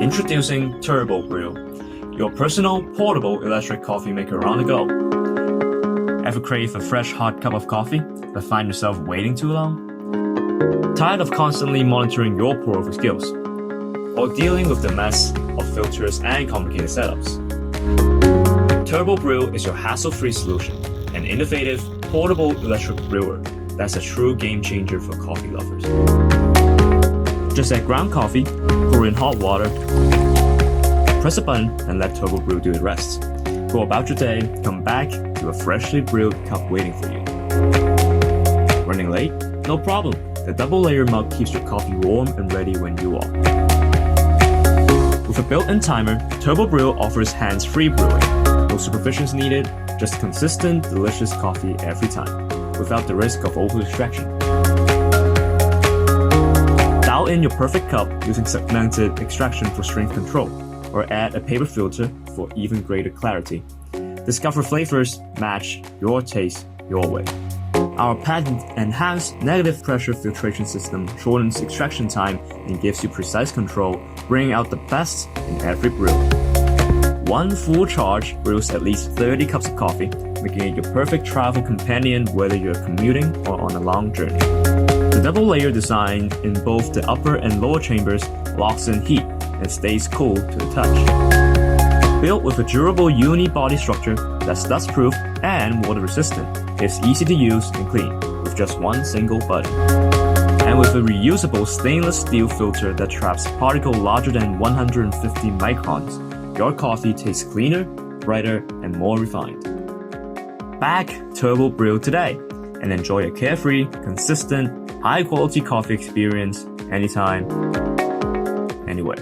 Introducing TurboBrew, your personal portable electric coffee maker on the go. Ever crave a fresh hot cup of coffee but find yourself waiting too long? Tired of constantly monitoring your pour-over skills? Or dealing with the mess of filters and complicated setups? TurboBrew is your hassle-free solution, an innovative, portable electric brewer that's a true game changer for coffee lovers. Just add ground coffee, pour in hot water, press a button, and let TurboBrew do the rest. Go about your day, come back to a freshly brewed cup waiting for you. Running late? No problem. The double-layer mug keeps your coffee warm and ready when you are. With a built-in timer, TurboBrew offers hands-free brewing. No supervisions needed, just consistent, delicious coffee every time, without the risk of over-extraction. Dial in your perfect cup using segmented extraction for strength control, or add a paper filter for even greater clarity. Discover flavors match your taste your way. Our patent-enhanced negative pressure filtration system shortens extraction time and gives you precise control, bringing out the best in every brew. One full charge brews at least 30 cups of coffee, making it your perfect travel companion whether you're commuting or on a long journey. The double-layer design in both the upper and lower chambers locks in heat and stays cool to the touch. Built with a durable uni-body structure that's dust-proof and water-resistant, it's easy to use and clean with just one single button. And with a reusable stainless steel filter that traps particles larger than 150 microns, your coffee tastes cleaner, brighter, and more refined. Back TurboBrew today and enjoy a carefree, consistent, high-quality coffee experience anytime, anywhere.